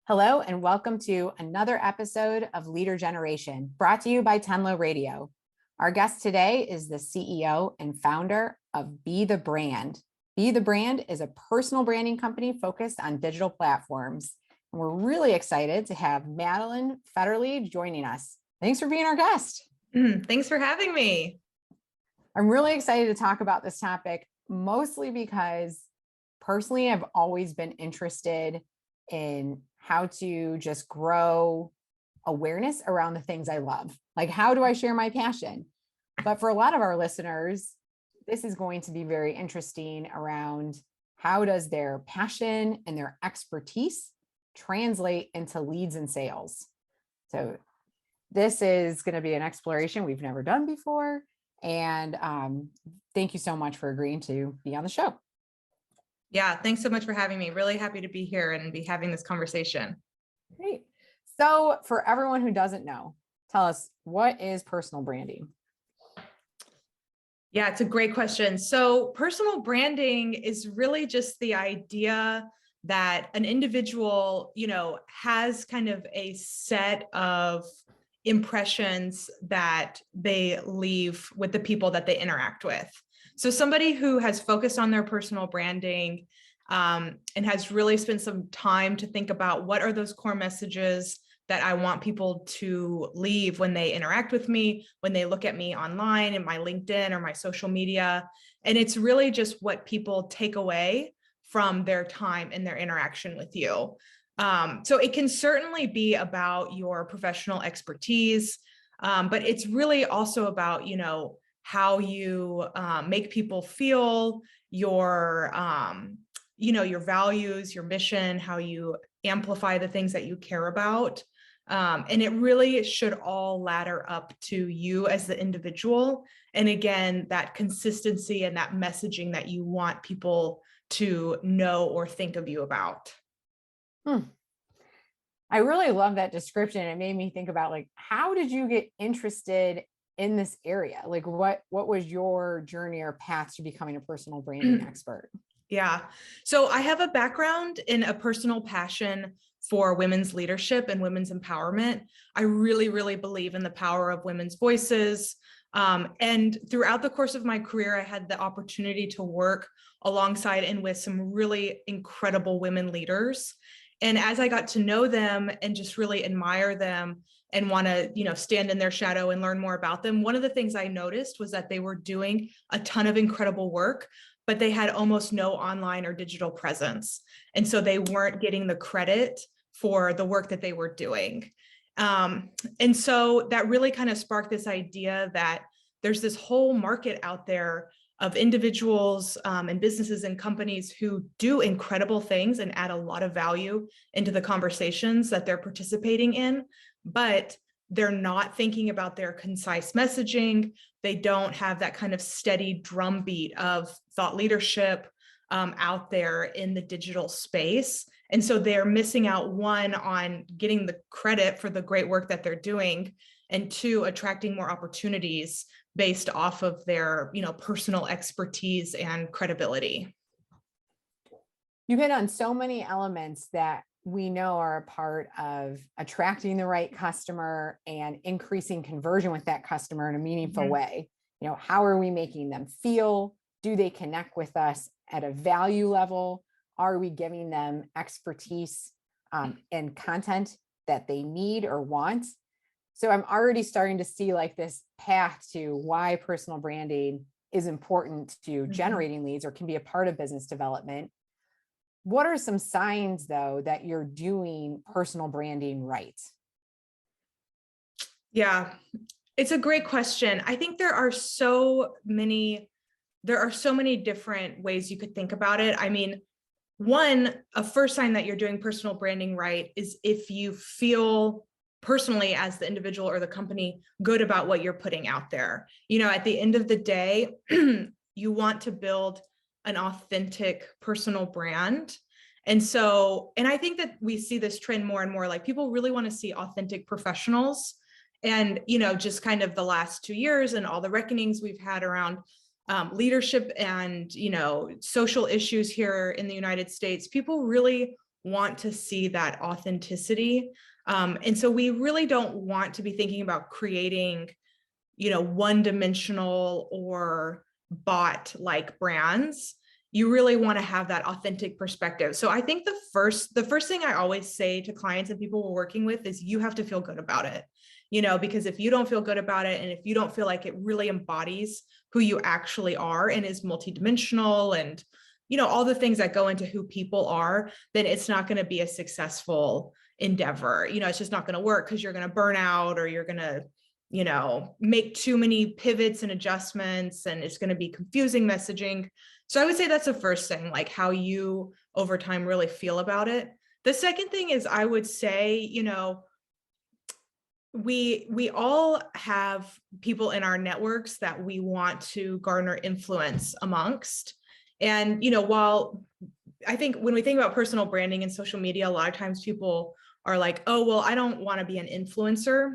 Hello, and welcome to another episode of Leader Generation, brought to you by Tenlo Radio. Our guest today is the CEO and founder of Be the Brand. Be the Brand is a personal branding company focused on digital platforms. And we're really excited to have Madeline Fetterly joining us. Thanks for being our guest. Thanks for having me. I'm really excited to talk about this topic, mostly because personally, I've always been interested in how to just grow awareness around the things I love. Like, how do I share my passion? But for a lot of our listeners, this is going to be very interesting around how does their passion and their expertise translate into leads and sales. So this is going to be an exploration we've never done before. And thank you so much for agreeing to be on the show. Yeah, thanks so much for having me. Really happy to be here and be having this conversation. Great. So for everyone who doesn't know, tell us, what is personal branding? Yeah, it's a great question. So personal branding is really just the idea that an individual, has kind of a set of impressions that they leave with the people that they interact with. So somebody who has focused on their personal branding and has really spent some time to think about what are those core messages that I want people to leave when they interact with me, when they look at me online in my LinkedIn or my social media. And it's really just what people take away from their time and their interaction with you. So it can certainly be about your professional expertise, but it's really also about, how you make people feel, your values, your mission, how you amplify the things that you care about. And it really should all ladder up to you as the individual. And again, that consistency and that messaging that you want people to know or think of you about. I really love that description. It made me think about, like, how did you get interested in this area? Like, what was your journey or path to becoming a personal branding expert? Yeah. So I have a background in a personal passion for women's leadership and women's empowerment. I really, really believe in the power of women's voices. And throughout the course of my career, I had the opportunity to work alongside and with some really incredible women leaders. And as I got to know them and just really admire them and want to, stand in their shadow and learn more about them, one of the things I noticed was that they were doing a ton of incredible work, but they had almost no online or digital presence. And so they weren't getting the credit for the work that they were doing. And so that really kind of sparked this idea that there's this whole market out there of individuals and businesses and companies who do incredible things and add a lot of value into the conversations that they're participating in, but they're not thinking about their concise messaging. They don't have that kind of steady drumbeat of thought leadership out there in the digital space. And so they're missing out, one, on getting the credit for the great work that they're doing, and two, attracting more opportunities based off of their, personal expertise and credibility. You hit on so many elements that we know are a part of attracting the right customer and increasing conversion with that customer in a meaningful way. How are we making them feel? Do they connect with us at a value level? Are we giving them expertise and content that they need or want? So I'm already starting to see, like, this path to why personal branding is important to generating leads or can be a part of business development. What are some signs, though, that you're doing personal branding right? Yeah, it's a great question. I think there are so many different ways you could think about it. I mean, a first sign that you're doing personal branding right is if you feel personally, as the individual or the company, good about what you're putting out there. At the end of the day, you want to build an authentic personal brand. And I think that we see this trend more and more, like, people really want to see authentic professionals. And, just kind of the last 2 years and all the reckonings we've had around leadership and, social issues here in the United States, people really want to see that authenticity. And so we really don't want to be thinking about creating, one-dimensional or bot-like brands. You really want to have that authentic perspective. So I think the first thing I always say to clients and people we're working with is you have to feel good about it, because if you don't feel good about it, and if you don't feel like it really embodies who you actually are and is multidimensional and, all the things that go into who people are, then it's not going to be a successful endeavor. It's just not going to work because you're going to burn out, or you're going to, make too many pivots and adjustments, and it's going to be confusing messaging. So I would say that's the first thing, like how you over time really feel about it. The second thing is, I would say, we all have people in our networks that we want to garner influence amongst. And, while I think when we think about personal branding and social media, a lot of times people are like, oh, well, I don't want to be an influencer.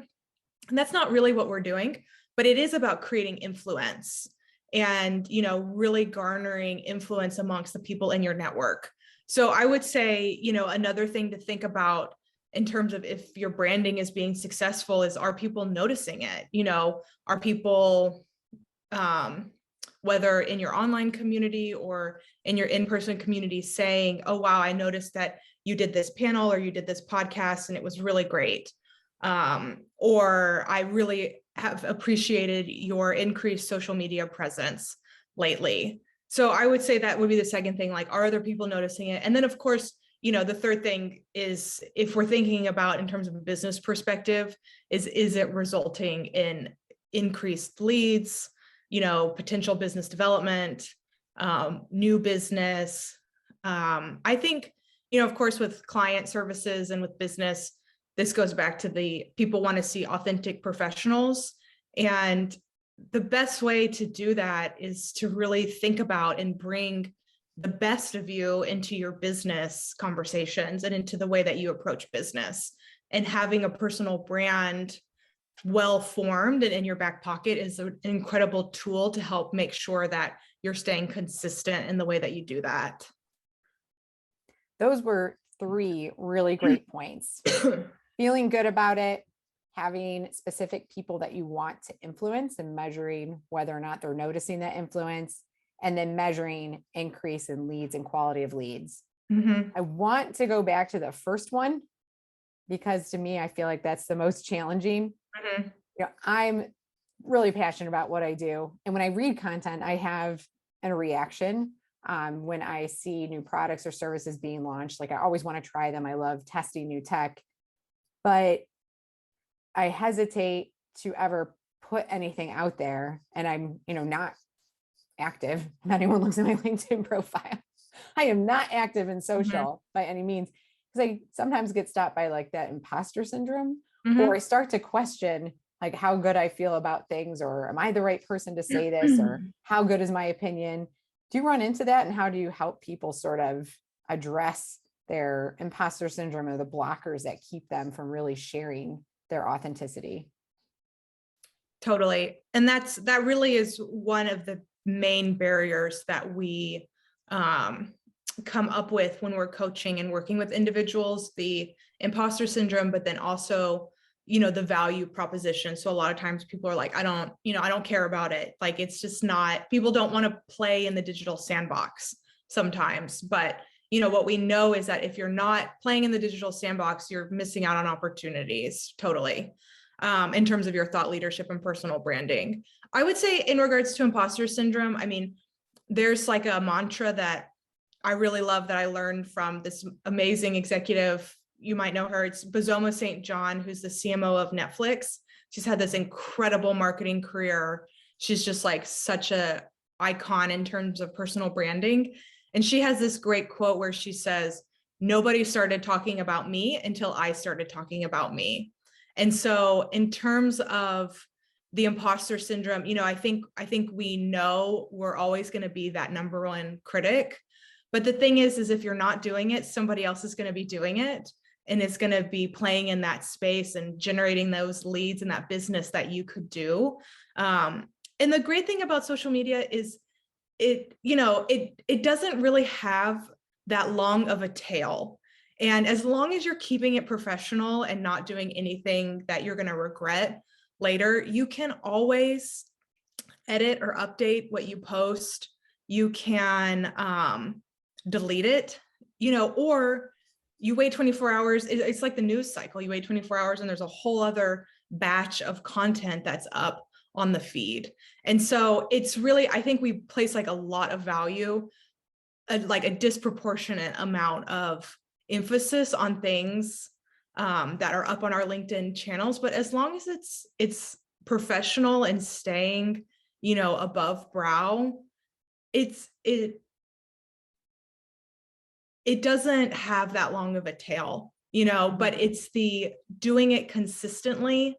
And that's not really what we're doing, but it is about creating influence and, really garnering influence amongst the people in your network. So I would say, another thing to think about in terms of if your branding is being successful is, are people noticing it? Are people, whether in your online community or in your in-person community, saying, oh, wow, I noticed that you did this panel or you did this podcast and it was really great. Or I really have appreciated your increased social media presence lately. So I would say that would be the second thing, like, are other people noticing it? And then of course, the third thing is, if we're thinking about in terms of a business perspective, is it resulting in increased leads, potential business development, new business. I think, of course, with client services and with business, this goes back to the people want to see authentic professionals. And the best way to do that is to really think about and bring the best of you into your business conversations and into the way that you approach business. And having a personal brand well-formed and in your back pocket is an incredible tool to help make sure that you're staying consistent in the way that you do that. Those were 3 really great points. Feeling good about it, having specific people that you want to influence and measuring whether or not they're noticing that influence, and then measuring increase in leads and quality of leads. Mm-hmm. I want to go back to the first one because to me, I feel like that's the most challenging. Mm-hmm. I'm really passionate about what I do. And when I read content, I have a reaction. When I see new products or services being launched, like I always want to try them. I love testing new tech. But I hesitate to ever put anything out there, and I'm, not active. If anyone looks at my LinkedIn profile, I am not active in social by any means, because I sometimes get stopped by like that imposter syndrome, or I start to question like how good I feel about things, or am I the right person to say this, or how good is my opinion? Do you run into that, and how do you help people sort of address their imposter syndrome or the blockers that keep them from really sharing their authenticity? Totally. And that really is one of the main barriers that we come up with when we're coaching and working with individuals, the imposter syndrome, but then also, the value proposition. So a lot of times people are like, I don't care about it. Like, it's just not, people don't want to play in the digital sandbox sometimes, but what we know is that if you're not playing in the digital sandbox, you're missing out on opportunities totally, in terms of your thought leadership and personal branding. I would say in regards to imposter syndrome, I mean, there's like a mantra that I really love that I learned from this amazing executive. You might know her. It's Bozoma St. John, who's the CMO of Netflix. She's had this incredible marketing career. She's just like such a icon in terms of personal branding. And she has this great quote where she says, nobody started talking about me until I started talking about me. And so in terms of the imposter syndrome, I think we know we're always going to be that number one critic. But the thing is if you're not doing it, somebody else is going to be doing it. And it's going to be playing in that space and generating those leads and that business that you could do. And the great thing about social media is it doesn't really have that long of a tail. And as long as you're keeping it professional and not doing anything that you're going to regret later, you can always edit or update what you post. You can delete it, or you wait 24 hours. It's like the news cycle. You wait 24 hours and there's a whole other batch of content that's up on the feed. And so it's really, I think we place like a lot of value, like a disproportionate amount of emphasis on things that are up on our LinkedIn channels. But as long as it's professional and staying, above brow, it doesn't have that long of a tail, but it's the doing it consistently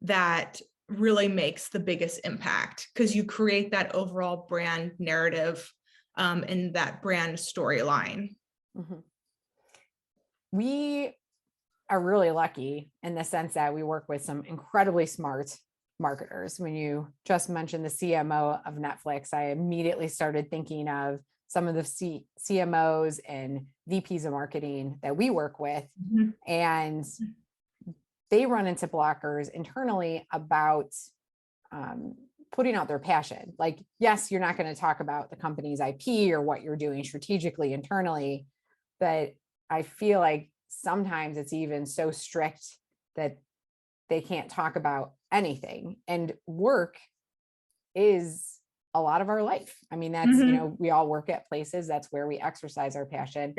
that really makes the biggest impact, because you create that overall brand narrative and that brand storyline. Mm-hmm. We are really lucky in the sense that we work with some incredibly smart marketers. When you just mentioned the CMO of Netflix, I immediately started thinking of some of the CMOs and VPs of marketing that we work with. Mm-hmm. And they run into blockers internally about putting out their passion. Like, yes, you're not going to talk about the company's IP or what you're doing strategically internally, but I feel like sometimes it's even so strict that they can't talk about anything. And work is a lot of our life. I mean, that's, mm-hmm. We all work at places. That's where we exercise our passion.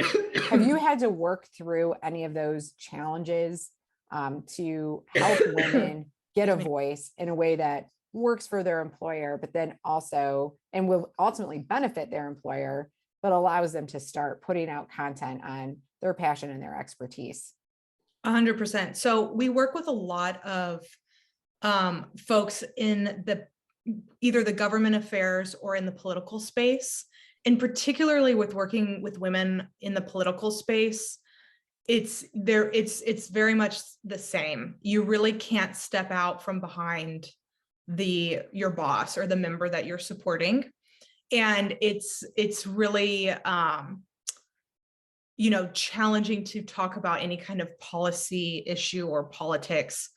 Have you had to work through any of those challenges to help women get a voice in a way that works for their employer, but then also, and will ultimately benefit their employer, but allows them to start putting out content on their passion and their expertise? 100%. So we work with a lot of folks in either the government affairs or in the political space, and particularly with working with women in the political space. It's very much the same. You really can't step out from behind your boss or the member that you're supporting. And it's really, challenging to talk about any kind of policy issue or politics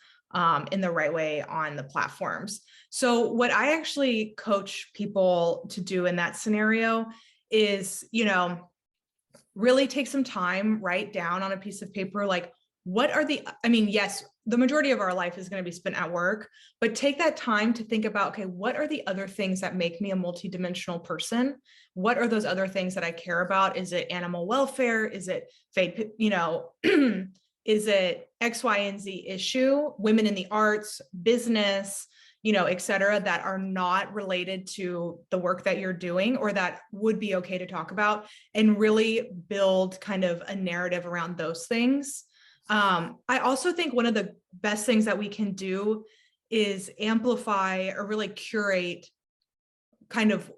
in the right way on the platforms. So what I actually coach people to do in that scenario is, really take some time, write down on a piece of paper, like, yes, the majority of our life is going to be spent at work, but take that time to think about, okay, what are the other things that make me a multidimensional person? What are those other things that I care about? Is it animal welfare? Is it faith, is it X, Y, and Z issue, women in the arts, business, et cetera, that are not related to the work that you're doing or that would be okay to talk about, and really build kind of a narrative around those things. I also think one of the best things that we can do is amplify or really curate kind of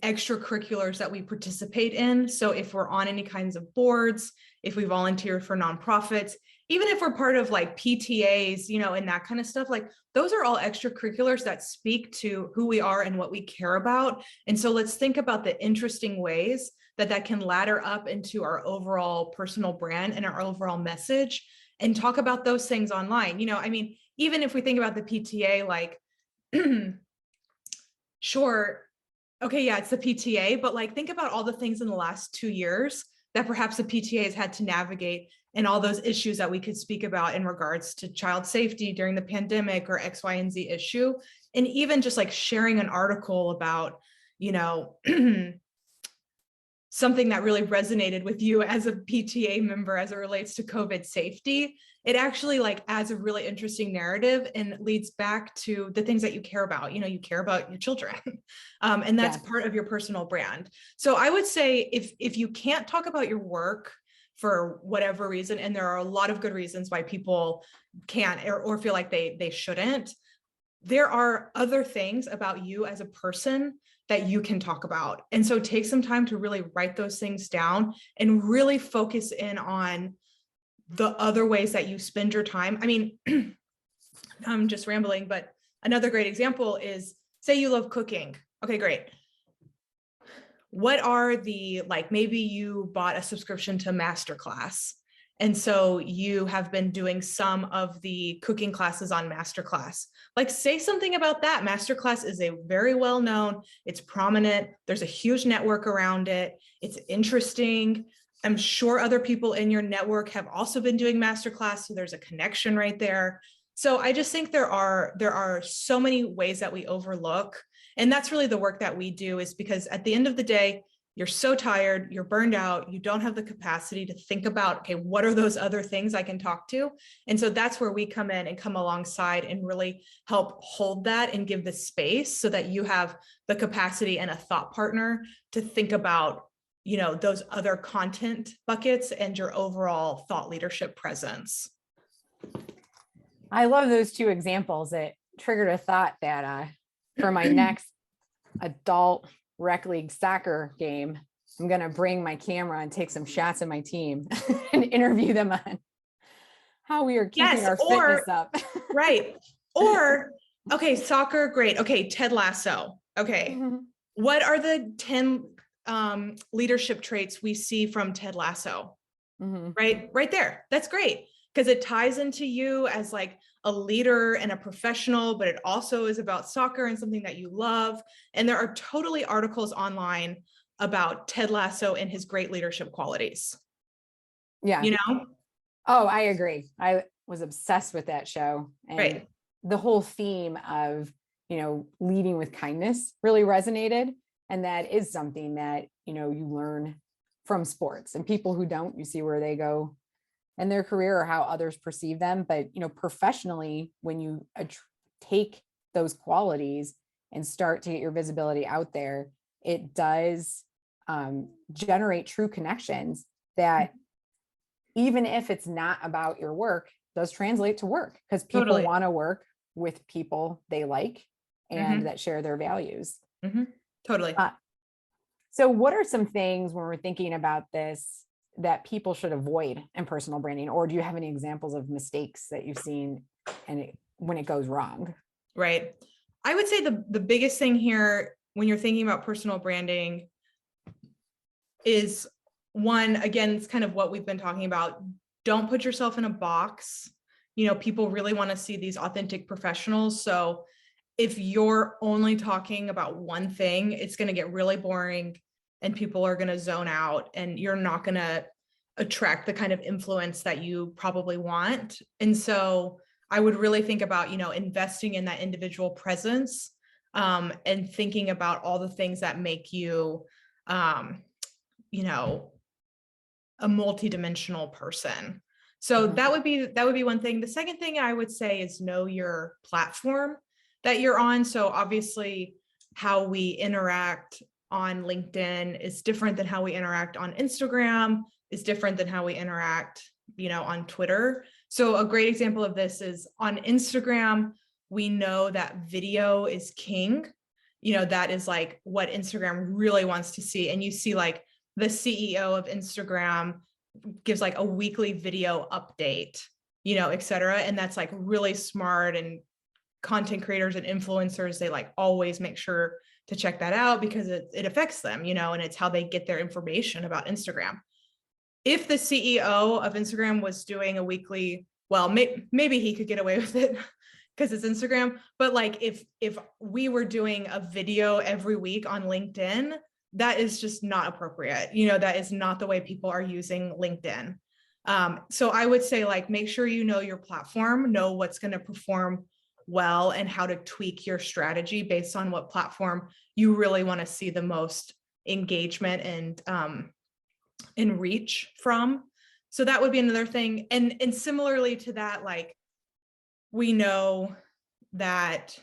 extracurriculars that we participate in. So if we're on any kinds of boards, if we volunteer for nonprofits, even if we're part of like PTAs, and that kind of stuff, like those are all extracurriculars that speak to who we are and what we care about. And so let's think about the interesting ways that can ladder up into our overall personal brand and our overall message, and talk about those things online. Even if we think about the PTA, like, sure, okay, yeah, it's the PTA, but like, think about all the things in the last 2 years that perhaps the PTA has had to navigate, and all those issues that we could speak about in regards to child safety during the pandemic or X, Y, and Z issue. And even just like sharing an article about, something that really resonated with you as a PTA member as it relates to COVID safety, it actually like adds a really interesting narrative and leads back to the things that you care about. You care about your children, and that's part of your personal brand. So I would say if you can't talk about your work for whatever reason, and there are a lot of good reasons why people can't or feel like they shouldn't, there are other things about you as a person that you can talk about. And so take some time to really write those things down and really focus in on the other ways that you spend your time. I mean, I'm just rambling, but another great example is, say you love cooking. Okay, great. What are maybe you bought a subscription to Masterclass, And so you have been doing some of the cooking classes on Masterclass. Like, say something about that. Masterclass is a very well known, it's prominent. There's a huge network around it. It's interesting. I'm sure other people in your network have also been doing Masterclass. So there's a connection right there. So I just think there are so many ways that we overlook. And that's really the work that we do, is because at the end of the day, you're so tired, you're burned out, you don't have the capacity to think about, okay, what are those other things I can talk to? And so that's where we come in and come alongside and really help hold that and give the space so that you have the capacity and a thought partner to think about, you know, those other content buckets and your overall thought leadership presence. I love those two examples. It triggered a thought that for my next adult rec league soccer game, I'm going to bring my camera and take some shots of my team and interview them on how we are keeping our fitness up. Right. Or, okay, soccer, great. Okay, Ted Lasso. Okay. Mm-hmm. What are the 10 leadership traits we see from Ted Lasso? Mm-hmm. Right there. That's great, because it ties into you as like a leader and a professional, but it also is about soccer and something that you love. And there are totally articles online about Ted Lasso and his great leadership qualities. Yeah. You know? Oh, I agree. I was obsessed with that show, and Right. the whole theme of, you know, leading with kindness really resonated. And that is something that, you know, you learn from sports, and people who don't, you see where they go in their career or how others perceive them. But, you know, professionally, when you take those qualities and start to get your visibility out there, it does generate true connections that, even if it's not about your work, does translate to work, because people Totally. want to work with people they like and Mhm. that share their values. Mhm. Totally. So what are some things when we're thinking about this that people should avoid in personal branding? Or do you have any examples of mistakes that you've seen and when it goes wrong? Right. I would say the biggest thing here when you're thinking about personal branding is, one, again, it's kind of what we've been talking about. Don't put yourself in a box. You know, people really want to see these authentic professionals. So if you're only talking about one thing, it's going to get really boring and people are going to zone out, and you're not going to attract the kind of influence that you probably want. And so I would really think about, you know, investing in that individual presence, and thinking about all the things that make you, you know, a multidimensional person. So Mhm. that would be one thing. The second thing I would say is know your platform that you're on. So obviously how we interact on LinkedIn is different than how we interact on Instagram, is different than how we interact, you know, on Twitter. So a great example of this is on Instagram, we know that video is king. You know, that is like what Instagram really wants to see. And you see like the CEO of Instagram gives like a weekly video update, you know, et cetera. And that's like really smart, and content creators and influencers, they like always make sure to check that out because it affects them, you know, and it's how they get their information about Instagram. If the CEO of Instagram was doing a weekly, well, maybe he could get away with it because it's Instagram, but like if we were doing a video every week on LinkedIn, that is just not appropriate. You know, that is not the way people are using LinkedIn. So I would say, like, make sure you know your platform, know what's going to perform well, and how to tweak your strategy based on what platform you really want to see the most engagement and reach from. So that would be another thing. And similarly to that, like, we know that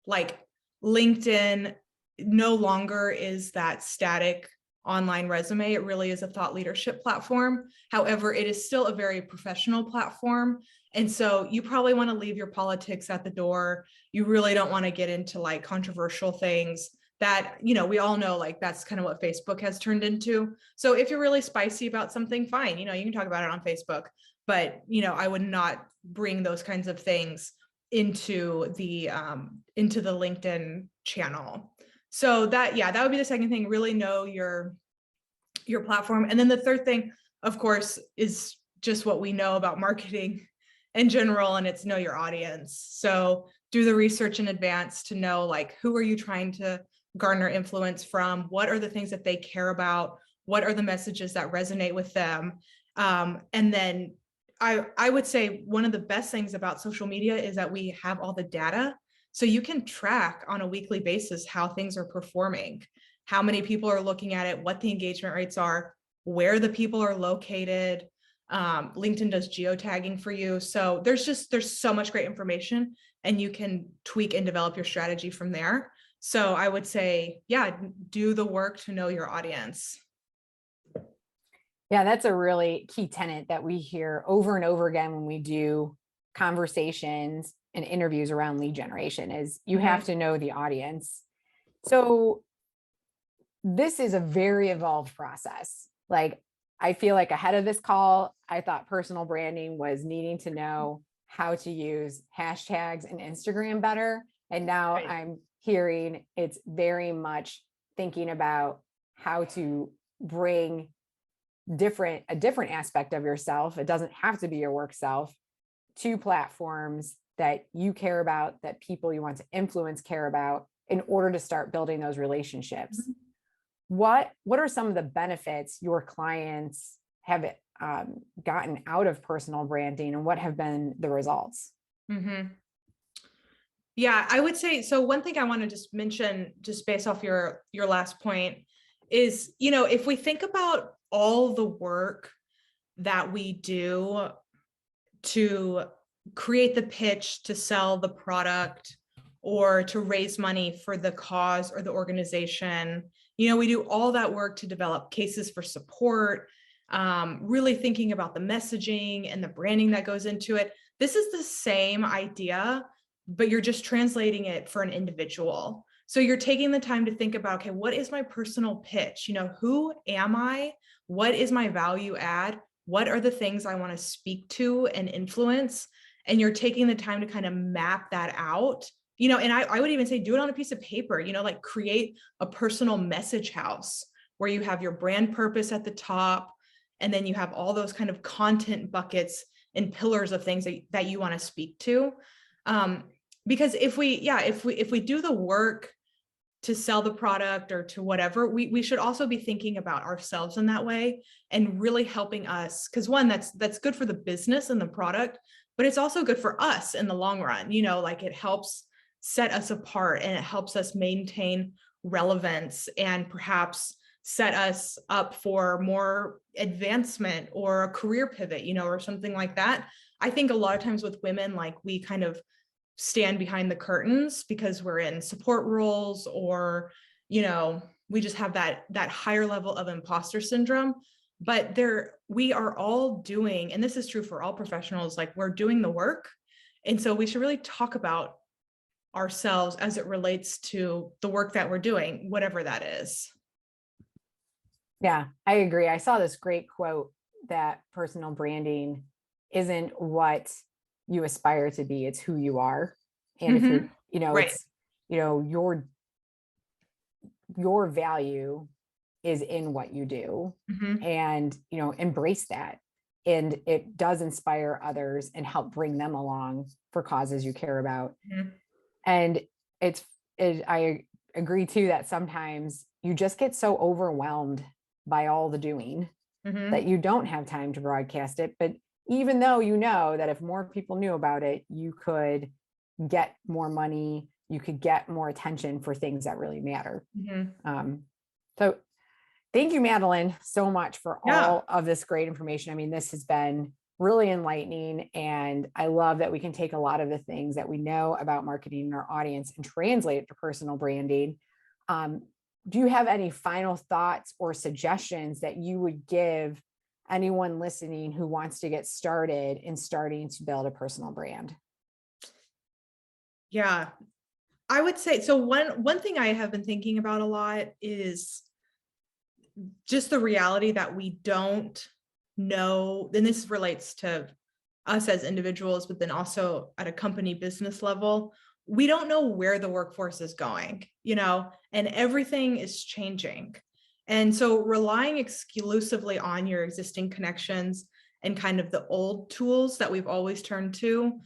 like LinkedIn no longer is that static online resume. It really is a thought leadership platform. However, it is still a very professional platform. And so you probably want to leave your politics at the door. You really don't want to get into like controversial things that, you know, we all know, like that's kind of what Facebook has turned into. So if you're really spicy about something, fine, you know, you can talk about it on Facebook, but, you know, I would not bring those kinds of things into the LinkedIn channel. So that, yeah, that would be the second thing. Really know your platform. And then the third thing, of course, is just what we know about marketing in general, and it's know your audience. So do the research in advance to know, like, who are you trying to garner influence from? What are the things that they care about? What are the messages that resonate with them? And then I would say one of the best things about social media is that we have all the data. So you can track on a weekly basis how things are performing, how many people are looking at it, what the engagement rates are, where the people are located. LinkedIn does geotagging for you. So there's so much great information, and you can tweak and develop your strategy from there. So I would say, yeah, do the work to know your audience. Yeah, that's a really key tenet that we hear over and over again when we do conversations and interviews around lead generation is you have to know the audience. So this is a very evolved process. Like, I feel like ahead of this call, I thought personal branding was needing to know how to use hashtags and Instagram better. And now I'm hearing it's very much thinking about how to bring a different aspect of yourself. It doesn't have to be your work self, to platforms that you care about, that people you want to influence care about, in order to start building those relationships. What are some of the benefits your clients have gotten out of personal branding, and what have been the results? Yeah, I would say, so one thing I want to just mention, just based off your last point, is, if we think about all the work that we do to create the pitch, to sell the product, or to raise money for the cause or the organization, we do all that work to develop cases for support, really thinking about the messaging and the branding that goes into it. This is the same idea, but you're just translating it for an individual. So you're taking the time to think about, okay, what is my personal pitch? Who am I? What is my value add? What are the things I want to speak to and influence? And you're taking the time to kind of map that out. And I would even say do it on a piece of paper, like create a personal message house where you have your brand purpose at the top, and then you have all those kind of content buckets and pillars of things that you want to speak to. Because if we do the work to sell the product or to whatever, we should also be thinking about ourselves in that way and really helping us. Because one, that's good for the business and the product, but it's also good for us in the long run. Like, it helps set us apart, and it helps us maintain relevance, and perhaps set us up for more advancement or a career pivot, or something like that. I think a lot of times with women, like, we kind of stand behind the curtains because we're in support roles, or, we just have that higher level of imposter syndrome. But we are all doing, and this is true for all professionals, like, we're doing the work. And so we should really talk about ourselves as it relates to the work that we're doing, whatever that is. Yeah, I agree. I saw this great quote that personal branding isn't what you aspire to be, it's who you are. And if you're, Right. it's, your value is in what you do, and, embrace that. And it does inspire others and help bring them along for causes you care about. And I agree too, that sometimes you just get so overwhelmed by all the doing that you don't have time to broadcast it. But even though that if more people knew about it, you could get more money, you could get more attention for things that really matter. So thank you, Madeline, so much for all of this great information. I mean, this has been really enlightening, and I love that we can take a lot of the things that we know about marketing in our audience and translate it to personal branding. Do you have any final thoughts or suggestions that you would give anyone listening who wants to get started in starting to build a personal brand? Yeah, I would say, so one thing I have been thinking about a lot is just the reality that we don't know, and this relates to us as individuals, but then also at a company business level, we don't know where the workforce is going, and everything is changing. And so relying exclusively on your existing connections and kind of the old tools that we've always turned to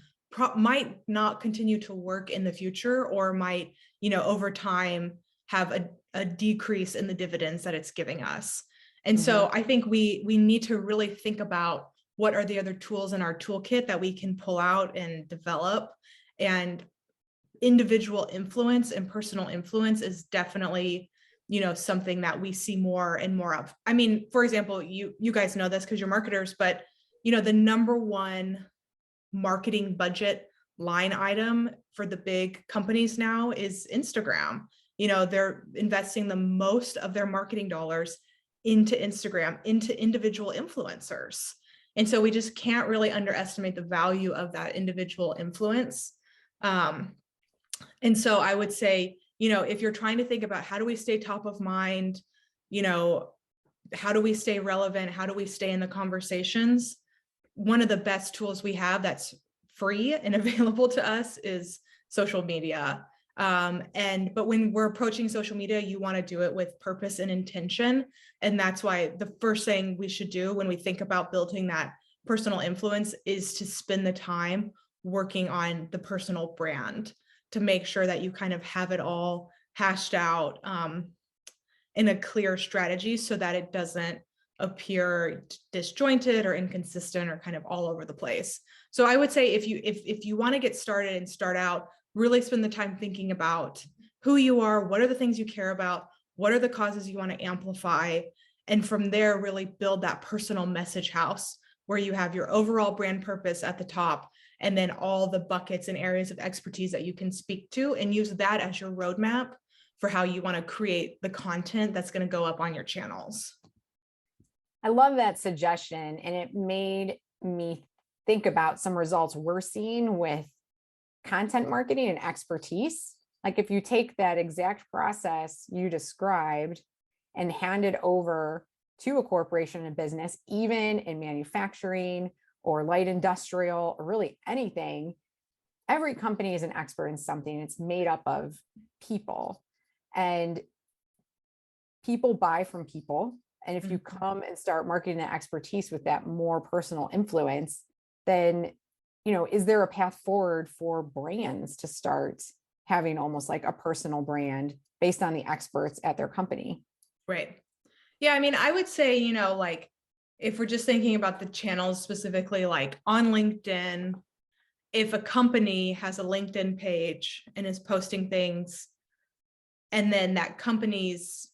might not continue to work in the future, or might, over time have a decrease in the dividends that it's giving us. And so I think we need to really think about what are the other tools in our toolkit that we can pull out and develop. And individual influence and personal influence is definitely, something that we see more and more of. I mean, for example, you guys know this because you're marketers, but the number one marketing budget line item for the big companies now is Instagram. They're investing the most of their marketing dollars into Instagram, into individual influencers. And so we just can't really underestimate the value of that individual influence. And so I would say, if you're trying to think about how do we stay top of mind, how do we stay relevant? How do we stay in the conversations? One of the best tools we have that's free and available to us is social media. But when we're approaching social media, you want to do it with purpose and intention. And that's why the first thing we should do when we think about building that personal influence is to spend the time working on the personal brand, to make sure that you kind of have it all hashed out in a clear strategy, so that it doesn't appear disjointed or inconsistent or kind of all over the place. So I would say if you want to get started and start out, really spend the time thinking about who you are, what are the things you care about, what are the causes you want to amplify, and from there really build that personal message house where you have your overall brand purpose at the top, and then all the buckets and areas of expertise that you can speak to, and use that as your roadmap for how you want to create the content that's going to go up on your channels. I love that suggestion, and it made me think about some results we're seeing with content marketing and expertise. Like if you take that exact process you described and hand it over to a corporation and business, even in manufacturing or light industrial or really anything, every company is an expert in something. It's made up of people, and people buy from people. And if you come and start marketing that expertise with that more personal influence, then, is there a path forward for brands to start having almost like a personal brand based on the experts at their company? Right. Yeah. I mean, I would say, like if we're just thinking about the channels specifically, like on LinkedIn, if a company has a LinkedIn page and is posting things, and then that company's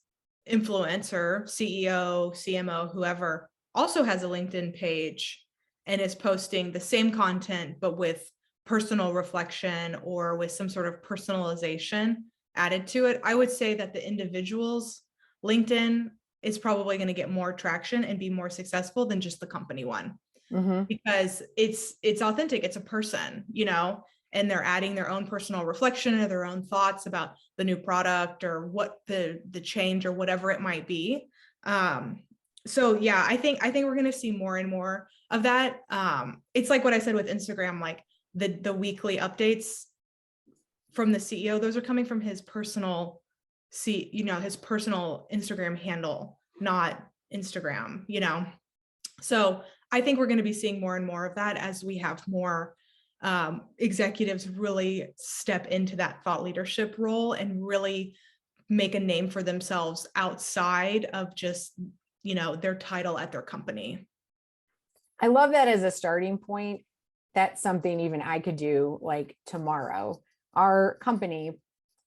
influencer, CEO, CMO, whoever also has a LinkedIn page and is posting the same content, but with personal reflection or with some sort of personalization added to it, I would say that the individual's LinkedIn is probably going to get more traction and be more successful than just the company one, because it's authentic. It's a person, and they're adding their own personal reflection or their own thoughts about the new product or what the change or whatever it might be. So yeah, I think we're going to see more and more of that. It's like what I said with Instagram, like the weekly updates from the CEO, those are coming from his personal his personal Instagram handle, not Instagram, So I think we're going to be seeing more and more of that as we have more executives really step into that thought leadership role and really make a name for themselves outside of just, their title at their company. I love that as a starting point. That's something even I could do like tomorrow. Our company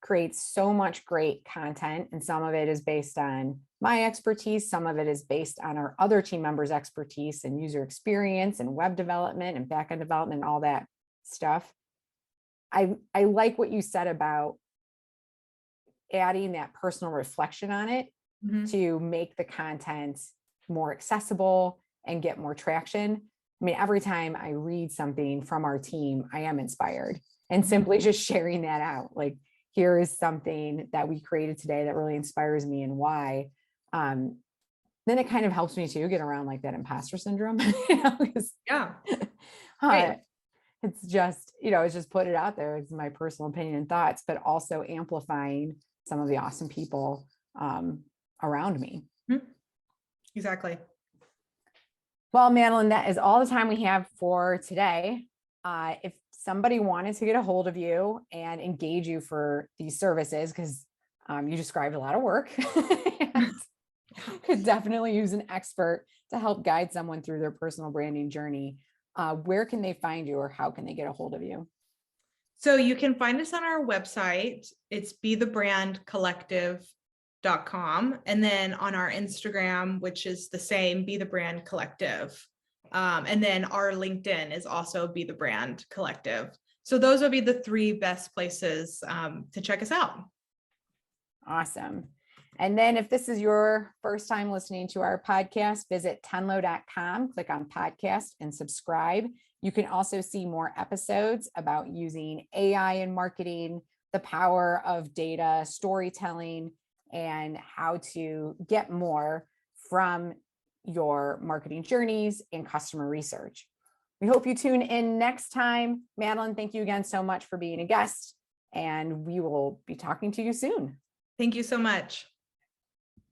creates so much great content, and some of it is based on my expertise. Some of it is based on our other team members' expertise and user experience and web development and backend development and all that stuff. I like what you said about adding that personal reflection on it to make the content more accessible and get more traction. I mean, every time I read something from our team, I am inspired, and simply just sharing that out, like, here is something that we created today that really inspires me and why. Then it kind of helps me to get around like that imposter syndrome. Yeah. Right. It's just, it's just put it out there. It's my personal opinion and thoughts, but also amplifying some of the awesome people around me. Exactly. Well, Madeline, that is all the time we have for today. If somebody wanted to get a hold of you and engage you for these services, because you described a lot of work, and could definitely use an expert to help guide someone through their personal branding journey, where can they find you or how can they get a hold of you? So you can find us on our website. It's bethebrandcollective.com. And then on our Instagram, which is the same, Be the Brand Collective. And then our LinkedIn is also Be the Brand Collective. So those would be the three best places to check us out. Awesome. And then if this is your first time listening to our podcast, visit tenlo.com, click on podcast and subscribe. You can also see more episodes about using AI in marketing, the power of data, storytelling, and how to get more from your marketing journeys and customer research. We hope you tune in next time. Madeline, thank you again so much for being a guest, and we will be talking to you soon. Thank you so much.